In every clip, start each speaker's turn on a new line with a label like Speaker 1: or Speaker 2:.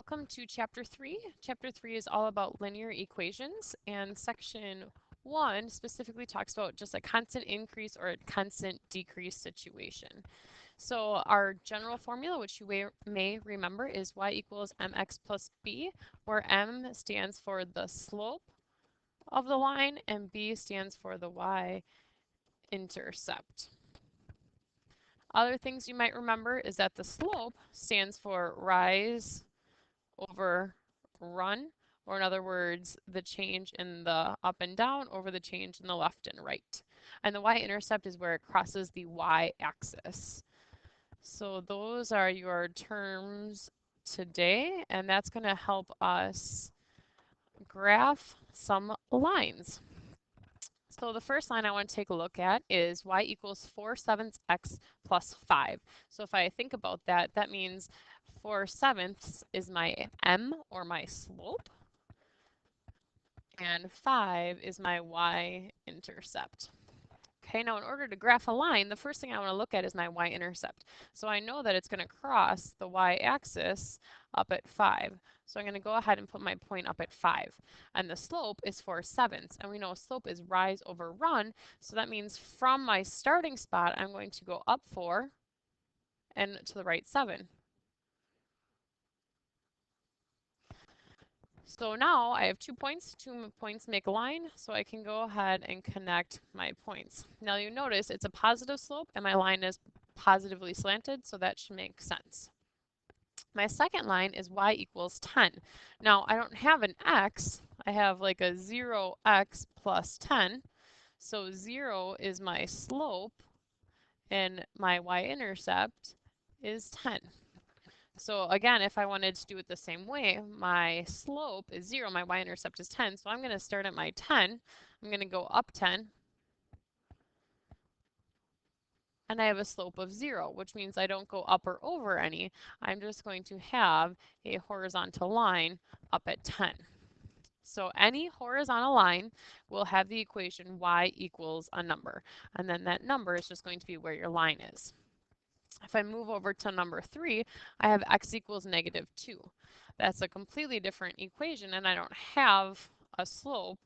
Speaker 1: Welcome to Chapter 3. Chapter 3 is all about linear equations, and Section 1 specifically talks about just a constant increase or a constant decrease situation. So our general formula, which you may remember, is y equals mx plus b, where m stands for the slope of the line and b stands for the y-intercept. Other things you might remember is that the slope stands for rise over run, or in other words, the change in the up and down over the change in the left and right. And the y-intercept is where it crosses the y-axis. So those are your terms today, and that's going to help us graph some lines. So the first line I want to take a look at is y equals 4/7 x plus 5. So if I think about that, that means 4/7 is my m, or my slope, and 5 is my y-intercept. Okay, now in order to graph a line, the first thing I want to look at is my y-intercept. So I know that it's going to cross the y-axis up at 5. So I'm going to go ahead and put my point up at 5. And the slope is 4/7. And we know slope is rise over run. So that means from my starting spot, I'm going to go up 4 and to the right 7. So now I have 2 points. 2 points make a line, so I can go ahead and connect my points. Now you notice it's a positive slope and my line is positively slanted, so that should make sense. My second line is y equals 10. Now I don't have an x, I have like a 0x plus 10. So 0 is my slope and my y-intercept is 10. So again, if I wanted to do it the same way, my slope is 0, my y-intercept is 10. So I'm going to start at my 10. I'm going to go up 10. And I have a slope of 0, which means I don't go up or over any. I'm just going to have a horizontal line up at 10. So any horizontal line will have the equation y equals a number. And then that number is just going to be where your line is. If I move over to number 3, I have x equals -2. That's a completely different equation, and I don't have a slope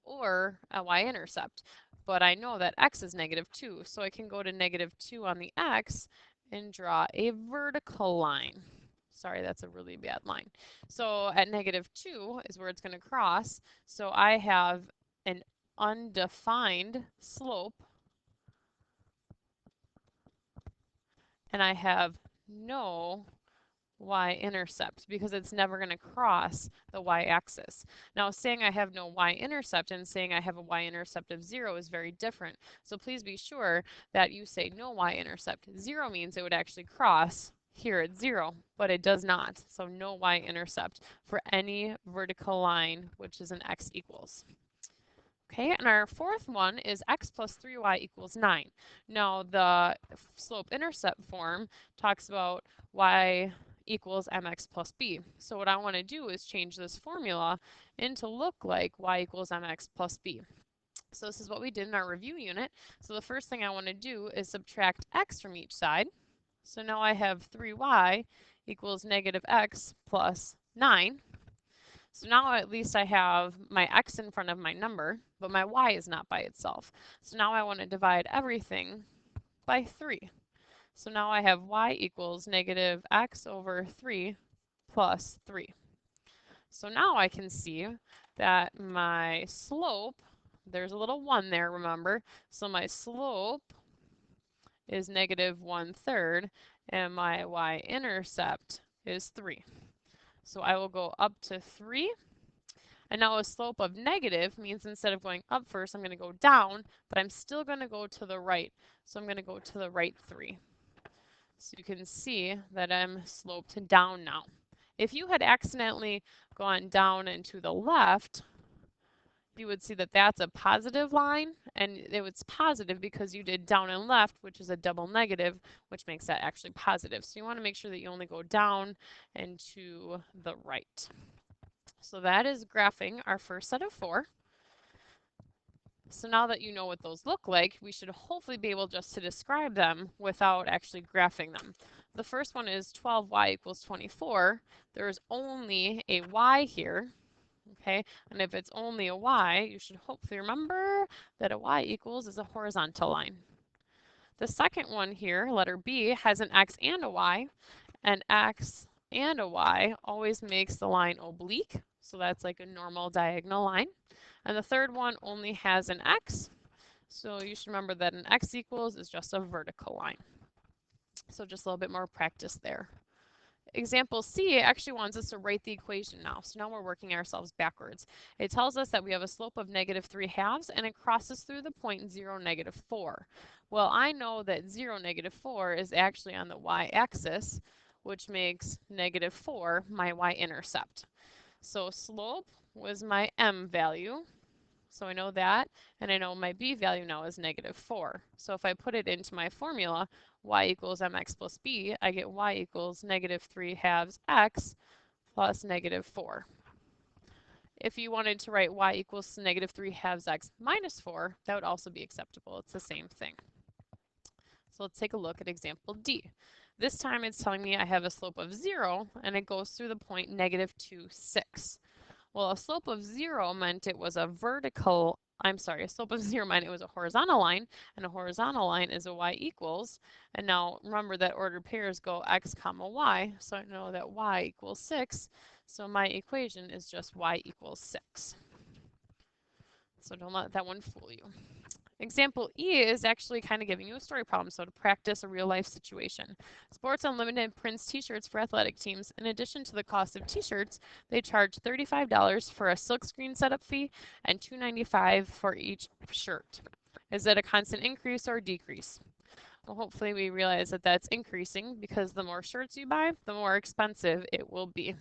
Speaker 1: or a y-intercept. But I know that x is -2, so I can go to -2 on the x and draw a vertical line. Sorry, that's a really bad line. So at -2 is where it's going to cross. So I have an undefined slope, and I have no y-intercept because it's never going to cross the y-axis. Now, saying I have no y-intercept and saying I have a y-intercept of 0 is very different. So please be sure that you say no y-intercept. 0 means it would actually cross here at 0, but it does not. So no y-intercept for any vertical line, which is an x equals. Okay, and our fourth one is x plus 3y equals 9. Now, the slope-intercept form talks about y equals mx plus b. So what I want to do is change this formula into look like y equals mx plus b. So this is what we did in our review unit. So the first thing I want to do is subtract x from each side. So now I have 3y equals -x plus 9. So now at least I have my x in front of my number, but my y is not by itself. So now I want to divide everything by 3. So now I have y equals -x over 3 plus 3. So now I can see that my slope, there's a little 1 there, remember? So my slope is -1/3, and my y-intercept is 3. So I will go up to 3. And now a slope of negative means instead of going up first, I'm going to go down, but I'm still going to go to the right. So I'm going to go to the right 3. So you can see that I'm sloped down now. If you had accidentally gone down and to the left, you would see that that's a positive line, and it was positive because you did down and left, which is a double negative, which makes that actually positive. So you want to make sure that you only go down and to the right. So that is graphing our first set of 4. So now that you know what those look like, we should hopefully be able just to describe them without actually graphing them. The first one is 12y equals 24. There's only a y here, okay? And if it's only a y, you should hopefully remember that a y equals is a horizontal line. The second one here, letter B, has an x and a y, and x and a y always makes the line oblique, so that's like a normal diagonal line. And the third one only has an x, so you should remember that an x equals is just a vertical line. So just a little bit more practice there. Example C actually wants us to write the equation now. So now we're working ourselves backwards. It tells us that we have a slope of -3/2 and it crosses through the point 0, -4. Well, I know that 0, -4 is actually on the y-axis, which makes -4 my y-intercept. So slope was my m value. So I know that, and I know my b value now is -4. So if I put it into my formula, y equals mx plus b, I get y equals -3/2 x plus -4. If you wanted to write y equals -3/2 x minus 4, that would also be acceptable. It's the same thing. So let's take a look at example D. This time it's telling me I have a slope of 0, and it goes through the point -2, 6. Well, a slope of 0 meant it was a vertical, a slope of 0 meant it was a horizontal line, and a horizontal line is a y equals. And now remember that ordered pairs go x comma y, so I know that y equals 6. So my equation is just y equals 6. So don't let that one fool you. Example E is actually kind of giving you a story problem, so to practice a real life situation. Sports Unlimited prints t-shirts for athletic teams. In addition to the cost of t-shirts, they charge $35 for a silkscreen setup fee and $2.95 for each shirt. Is it a constant increase or decrease? Well, hopefully we realize that that's increasing because the more shirts you buy, the more expensive it will be.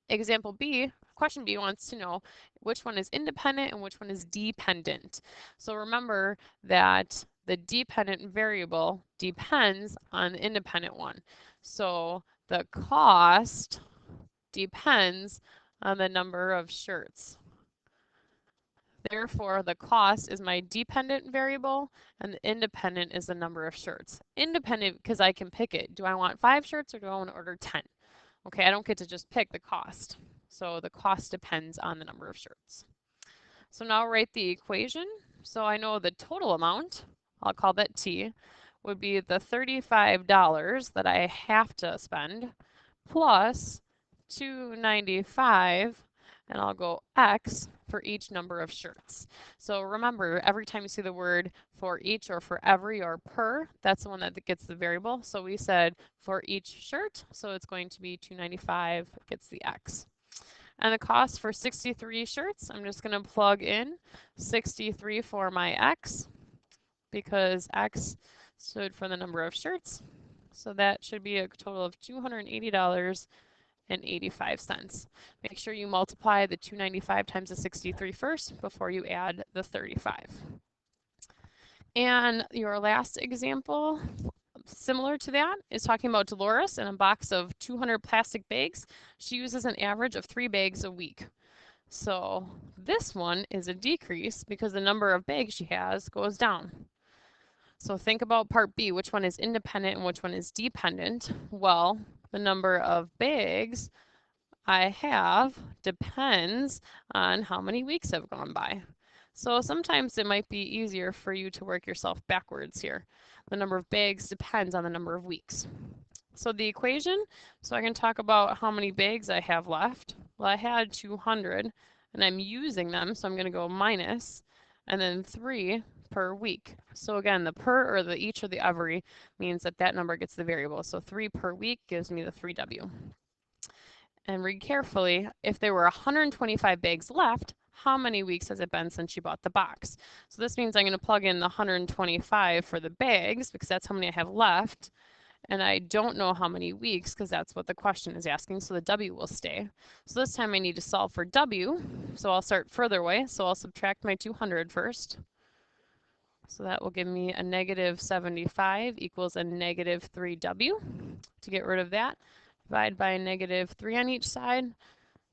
Speaker 1: Example B, question B wants to know which one is independent and which one is dependent. So remember that the dependent variable depends on the independent one. So the cost depends on the number of shirts. Therefore, the cost is my dependent variable and the independent is the number of shirts. Independent because I can pick it. Do I want 5 shirts or do I want to order 10? Okay, I don't get to just pick the cost. So the cost depends on the number of shirts. So now I'll write the equation. So I know the total amount, I'll call that T, would be the $35 that I have to spend plus $2.95, and I'll go X for each number of shirts. So remember, every time you see the word for each or for every or per, that's the one that gets the variable. So we said for each shirt, so it's going to be $2.95 gets the X. And the cost for 63 shirts, I'm just going to plug in 63 for my X because X stood for the number of shirts. So that should be a total of $280.85. Make sure you multiply the 295 times the 63 first before you add the 35. And your last example, similar to that, is talking about Dolores in a box of 200 plastic bags. She uses an average of 3 bags a week. So this one is a decrease because the number of bags she has goes down. So think about part B, which one is independent and which one is dependent. Well, the number of bags I have depends on how many weeks have gone by. So sometimes it might be easier for you to work yourself backwards here. The number of bags depends on the number of weeks. So the equation, so I can talk about how many bags I have left. Well, I had 200 and I'm using them, so I'm going to go minus, and then 3 per week. So again, the per or the each or the every means that that number gets the variable. So 3 per week gives me the 3W. And read carefully, if there were 125 bags left, how many weeks has it been since you bought the box? So this means I'm going to plug in the 125 for the bags because that's how many I have left. And I don't know how many weeks because that's what the question is asking, so the W will stay. So this time I need to solve for W, so I'll start further away. So I'll subtract my 200 first. So that will give me a -75 equals a -3W. To get rid of that, divide by -3 on each side.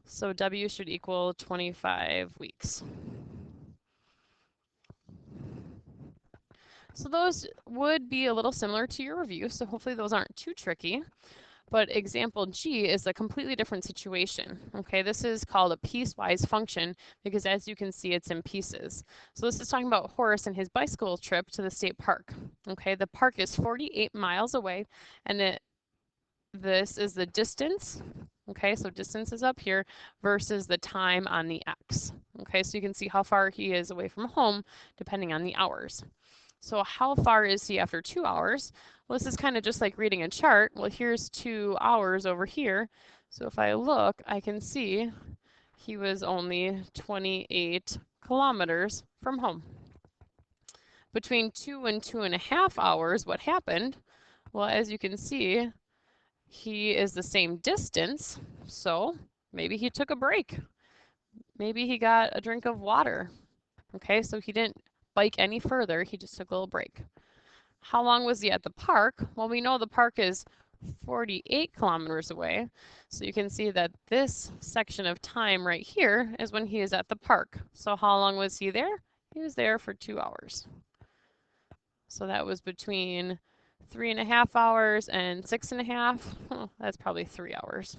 Speaker 1: So W should equal 25 weeks. So those would be a little similar to your review, so hopefully those aren't too tricky. But example G is a completely different situation. Okay, this is called a piecewise function because as you can see, it's in pieces. So this is talking about Horace and his bicycle trip to the state park. Okay, the park is 48 miles away, and this is the distance. Okay, so distance is up here versus the time on the X. Okay, so you can see how far he is away from home depending on the hours. So how far is he after 2 hours? Well, this is kind of just like reading a chart. Well, here's 2 hours over here. So if I look, I can see he was only 28 kilometers from home. Between 2 and 2.5 hours, what happened? Well, as you can see, he is the same distance, so maybe he took a break. Maybe he got a drink of water. Okay, so he didn't bike any further, he just took a little break. How long was he at the park? Well, we know the park is 48 kilometers away, so you can see that this section of time right here is when he is at the park. So how long was he there? He was there for 2 hours. So that was between 3.5 hours and 6.5. Oh, that's probably 3 hours.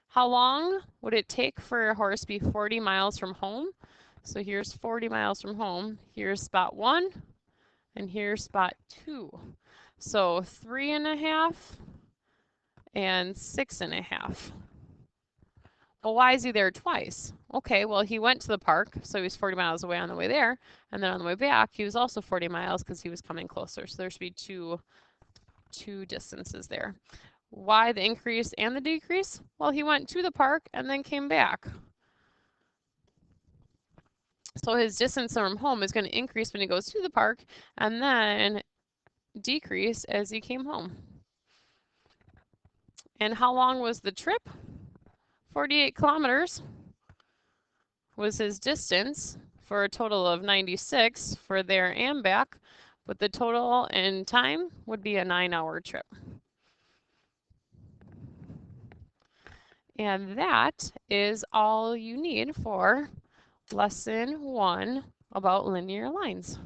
Speaker 1: How long would it take for a horse to be 40 miles from home? So here's 40 miles from home. Here's spot 1, and here's spot 2. So 3.5 and 6.5. Well, why is he there twice? Okay, well, he went to the park, so he was 40 miles away on the way there, and then on the way back, he was also 40 miles because he was coming closer. So there should be two distances there. Why the increase and the decrease? Well, he went to the park and then came back. So his distance from home is going to increase when he goes to the park and then decrease as he came home. And how long was the trip? 48 kilometers was his distance for a total of 96 for there and back, but the total in time would be a 9-hour trip. And that is all you need for lesson 1 about linear lines.